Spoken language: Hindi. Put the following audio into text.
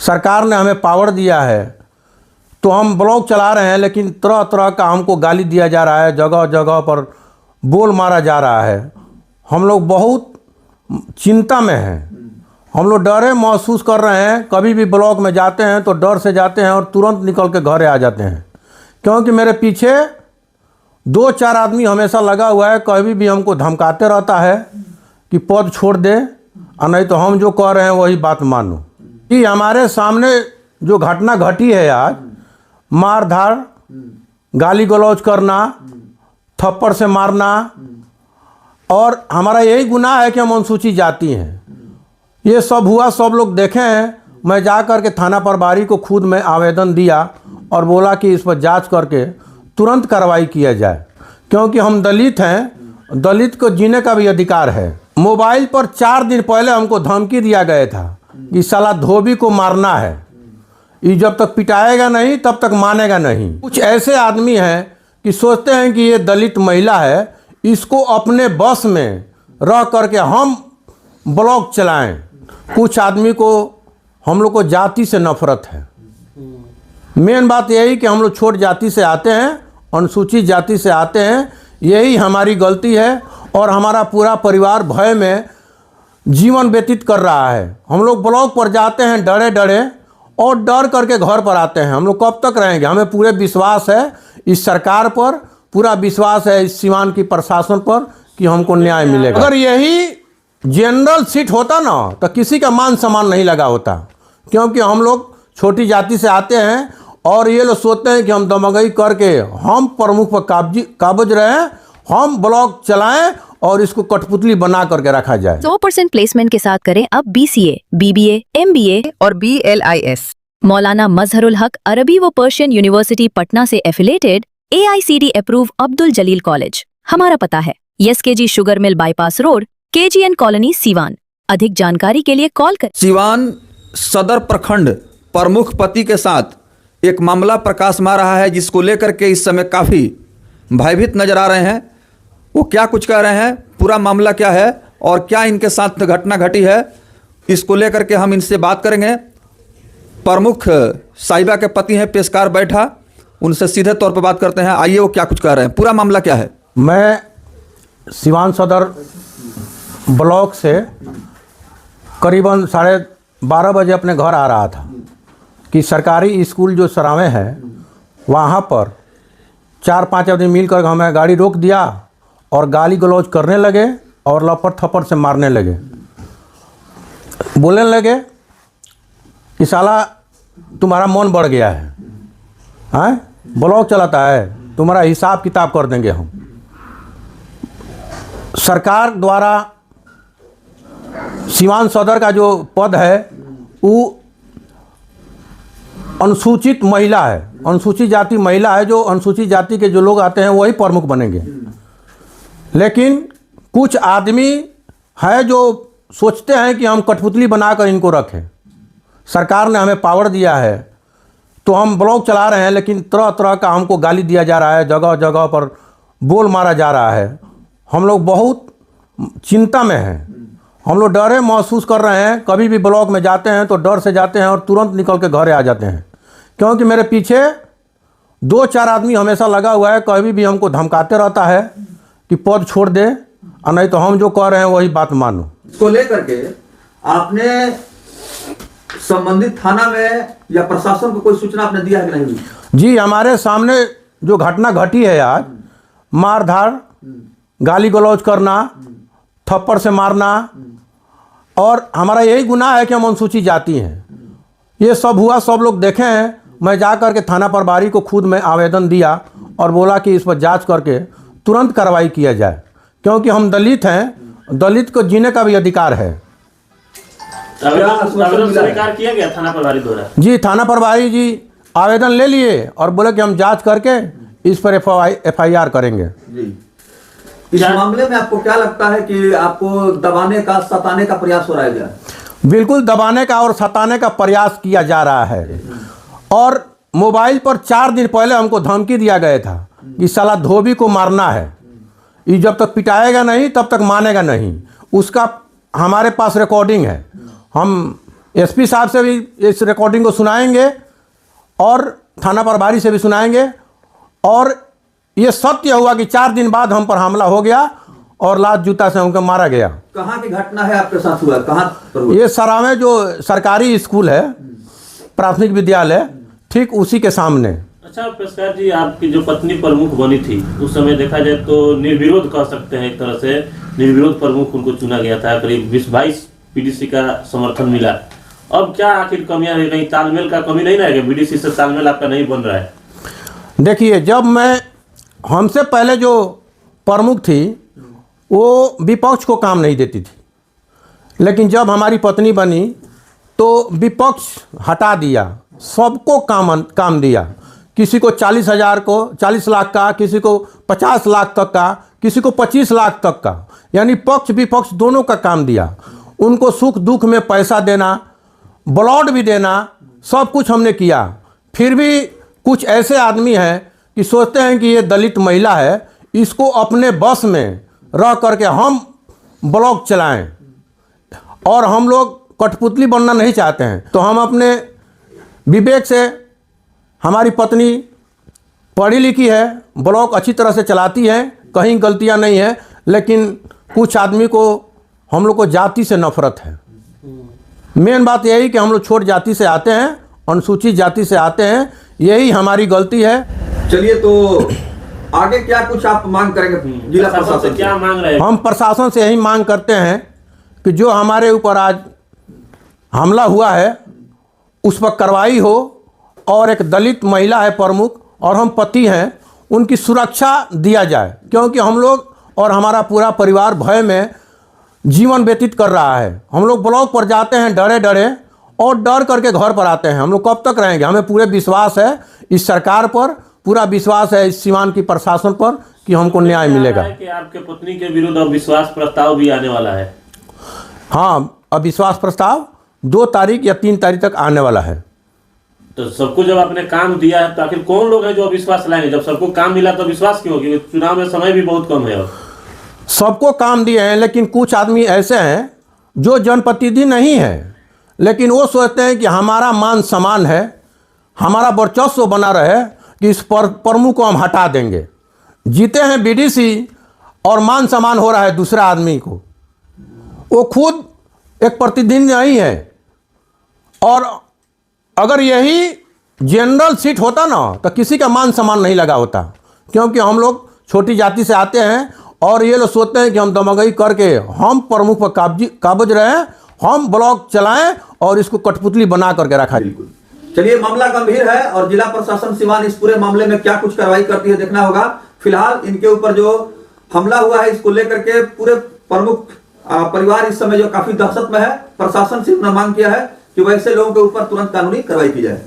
सरकार ने हमें पावर दिया है तो हम ब्लॉक चला रहे हैं, लेकिन तरह तरह का हमको गाली दिया जा रहा है, जगह जगह पर बोल मारा जा रहा है। हम लोग बहुत चिंता में हैं, हम लोग डरे महसूस कर रहे हैं। कभी भी ब्लॉक में जाते हैं तो डर से जाते हैं और तुरंत निकल के घर आ जाते हैं, क्योंकि मेरे पीछे 2-4 आदमी हमेशा लगा हुआ है। कभी भी हमको धमकाते रहता है कि पद छोड़ दे और नहीं तो हम जो कह रहे हैं वही बात मानो। कि हमारे सामने जो घटना घटी है आज, मार धाड़, गाली गलौज करना, थप्पड़ से मारना, और हमारा यही गुनाह है कि हम अनुसूचित जाति हैं। ये सब हुआ, सब लोग देखे हैं। मैं जा कर के थाना प्रभारी को खुद में आवेदन दिया और बोला कि इस पर जांच करके तुरंत कार्रवाई किया जाए, क्योंकि हम दलित हैं, दलित को जीने का भी अधिकार है। मोबाइल पर 4 दिन पहले हमको धमकी दिया गया था कि साला धोबी को मारना है, ये जब तक पिटाएगा नहीं तब तक मानेगा नहीं। कुछ ऐसे आदमी हैं कि सोचते हैं कि ये दलित महिला है, इसको अपने बस में रह करके हम ब्लॉक चलाएं। कुछ आदमी को, हम लोग को जाति से नफरत है। मेन बात यही कि हम लोग छोट जाति से आते हैं, अनुसूचित जाति से आते हैं, यही हमारी गलती है। और हमारा पूरा परिवार भय में जीवन व्यतीत कर रहा है। हम लोग ब्लॉक पर जाते हैं डरे डरे और डर करके घर पर आते हैं। हम लोग कब तक रहेंगे? हमें पूरे विश्वास है इस सरकार पर, पूरा विश्वास है इस सीवान की प्रशासन पर कि हमको न्याय मिलेगा। अगर यही जनरल सीट होता ना तो किसी का मान सम्मान नहीं लगा होता, क्योंकि हम लोग छोटी जाति से आते हैं और ये लोग सोचते हैं कि हम दमगई करके हम प्रमुख पर काबज रहें, हम ब्लॉक चलाएं और इसको कठपुतली बना करके रखा जाए। 100% प्लेसमेंट के साथ करें अब BCA, BBA, MBA और BLIS। मौलाना मजहरुल हक अरबी व पर्शियन यूनिवर्सिटी पटना से एफिलेटेड AICD अप्रूव अब्दुल जलील कॉलेज। हमारा पता है SKG sugar mill bypass road, KGN colony, Siwan. अधिक जानकारी के लिए कॉल करें। सीवान सदर प्रखंड प्रमुख पति के साथ एक मामला प्रकाश में आ रहा है, जिसको लेकर के इस समय काफ़ी भयभीत नजर आ रहे हैं। वो क्या कुछ कह रहे हैं, पूरा मामला क्या है और क्या इनके साथ घटना घटी है, इसको लेकर के हम इनसे बात करेंगे। प्रमुख साहिबा के पति हैं, पेशकार बैठा, उनसे सीधे तौर पर बात करते हैं। आइए वो क्या कुछ कह रहे हैं, पूरा मामला क्या है। मैं सीवान सदर ब्लॉक से करीबन 12:30 बजे अपने घर आ रहा था कि सरकारी स्कूल जो सरावे है वहाँ पर 4-5 आदमी मिलकर हमें गाड़ी रोक दिया और गाली गलौज करने लगे और लपड़ थप्पड़ से मारने लगे। बोलने लगे कि साला तुम्हारा मन बढ़ गया है, हैं? ब्लॉक चलाता है, तुम्हारा हिसाब किताब कर देंगे हम। सरकार द्वारा सीवान सदर का जो पद है वो अनुसूचित महिला है, अनुसूचित जाति महिला है। जो अनुसूचित जाति के जो लोग आते हैं वही प्रमुख बनेंगे, लेकिन कुछ आदमी है जो सोचते हैं कि हम कठपुतली बनाकर इनको रखें। सरकार ने हमें पावर दिया है तो हम ब्लॉक चला रहे हैं, लेकिन तरह तरह का हमको गाली दिया जा रहा है, जगह जगह पर बोल मारा जा रहा है। हम लोग बहुत चिंता में हैं, हम लोग डरे महसूस कर रहे हैं। कभी भी ब्लॉक में जाते हैं तो डर से जाते हैं और तुरंत निकल के घर आ जाते हैं, क्योंकि मेरे पीछे 2-4 आदमी हमेशा लगा हुआ है। कभी भी हमको धमकाते रहता है कि पद छोड़ दे और नहीं तो हम जो कह रहे हैं वही बात मानो। इसको लेकर के आपने संबंधित थाना में या प्रशासन को कोई सूचना आपने दिया है कि नहीं? जी, हमारे सामने जो घटना घटी है आज, मार धाड़, गाली गलौज करना, थप्पड़ से मारना, और हमारा यही गुनाह है कि हम अनुसूचित जाति हैं। ये सब हुआ, सब लोग देखे हैं। मैं जा कर के थाना प्रभारी को खुद में आवेदन दिया और बोला कि इस पर जांच करके तुरंत कार्रवाई किया जाए, क्योंकि हम दलित हैं, दलित को जीने का भी अधिकार है। स्वीकार किया गया थाना प्रभारी द्वारा? जी, थाना प्रभारी जी आवेदन ले लिए और बोले कि हम जांच करके इस पर FIR करेंगे। जी। इस मामले में आपको क्या लगता है कि आपको दबाने का, सताने का प्रयास हो रहा है क्या? बिल्कुल दबाने का और सताने का प्रयास किया जा रहा है। और मोबाइल पर 4 दिन पहले हमको धमकी दिया गया था कि साला धोबी को मारना है, ये जब तक पिटाएगा नहीं तब तक मानेगा नहीं। उसका हमारे पास रिकॉर्डिंग है, हम एसपी साहब से भी इस रिकॉर्डिंग को सुनाएंगे और थाना प्रभारी से भी सुनाएंगे। और ये सत्य हुआ कि 4 दिन बाद हम पर हमला हो गया और लात जूता से हमको मारा गया। कहाँ की घटना है आपके साथ हुआ, कहाँ पर हुआ? ये सरावे जो सरकारी स्कूल है, प्राथमिक विद्यालय, ठीक उसी के सामने। अच्छा पेशकार जी, आपकी जो पत्नी प्रमुख बनी थी उस समय देखा जाए तो निर्विरोध कह सकते हैं, एक तरह से निर्विरोध प्रमुख उनको चुना गया था, करीब 20-22 पीडीसी का समर्थन मिला। अब क्या आखिर कमियां रह गई, तालमेल का कमी नहीं रहेगा, बीडीसी से तालमेल आपका नहीं बन रहा है? देखिए, जब हमसे पहले जो प्रमुख थी वो विपक्ष को काम नहीं देती थी, लेकिन जब हमारी पत्नी बनी तो विपक्ष हटा दिया, सबको काम दिया। किसी को 40,000 को 40 लाख का, किसी को 50 लाख तक का, किसी को 25 लाख तक का, यानी पक्ष विपक्ष दोनों का काम दिया। उनको सुख दुख में पैसा देना, ब्लड भी देना, सब कुछ हमने किया। फिर भी कुछ ऐसे आदमी हैं कि सोचते हैं कि ये दलित महिला है, इसको अपने बस में रह करके हम ब्लॉक चलाएं, और हम लोग कठपुतली बनना नहीं चाहते हैं। तो हम अपने विवेक से, हमारी पत्नी पढ़ी लिखी है, ब्लॉक अच्छी तरह से चलाती है, कहीं गलतियां नहीं है, लेकिन कुछ आदमी को, हम लोग को जाति से नफरत है। मेन बात यही कि हम लोग छोट जाति से आते हैं, अनुसूचित जाति से आते हैं, यही हमारी गलती है। चलिए, तो आगे क्या कुछ आप मांग करेंगे जिला प्रशासन से? क्या मांग रहे हैं? हम प्रशासन से यही मांग करते हैं कि जो हमारे ऊपर आज हमला हुआ है उस पर कार्रवाई हो, और एक दलित महिला है प्रमुख और हम पति हैं, उनकी सुरक्षा दिया जाए, क्योंकि हम लोग और हमारा पूरा परिवार भय में जीवन व्यतीत कर रहा है। हम लोग ब्लॉक पर जाते हैं डरे डरे, और डर करके घर पर आते हैं। हम लोग कब तक रहेंगे? हमें पूरे विश्वास है इस सरकार पर, पूरा विश्वास है इस सीवान की प्रशासन पर कि हमको न्याय मिलेगा। कि आपके पत्नी के विरुद्ध अविश्वास प्रस्ताव भी आने वाला है? हाँ, अविश्वास प्रस्ताव 2 तारीख या 3 तारीख तक आने वाला है। तो सबको जब आपने काम दिया है तो आखिर कौन लोग हैं जो अविश्वास लाएंगे? जब सबको काम मिला तो विश्वास क्यों? क्योंकि चुनाव में समय भी बहुत कम है। सबको काम दिए हैं, लेकिन कुछ आदमी ऐसे हैं जो जनप्रतिनिधि नहीं है, लेकिन वो सोचते हैं कि हमारा मान सम्मान है, हमारा वर्चस्व बना रहे, कि इस प्रमुख को हम हटा देंगे। जीते हैं बीडीसी और मान सम्मान हो रहा है दूसरा आदमी को। वो खुद एक प्रतिनिधि नहीं है। और अगर यही जनरल सीट होता ना तो किसी का मान सम्मान नहीं लगा होता, क्योंकि हम लोग छोटी जाति से आते हैं और ये लोग सोचते हैं कि हम दमगई करके हम प्रमुख पर काबज रहें, हम ब्लॉक चलाएं और इसको कठपुतली बना करके रखा जाए। चलिए, मामला गंभीर है और जिला प्रशासन सीवान इस पूरे मामले में क्या कुछ कार्रवाई करती है देखना होगा। फिलहाल इनके ऊपर जो हमला हुआ है इसको लेकर के पूरे प्रमुख परिवार इस समय जो काफी दहशत में है। प्रशासन से मांग किया है कि वैसे लोगों के ऊपर तुरंत कानूनी कार्रवाई की जाए।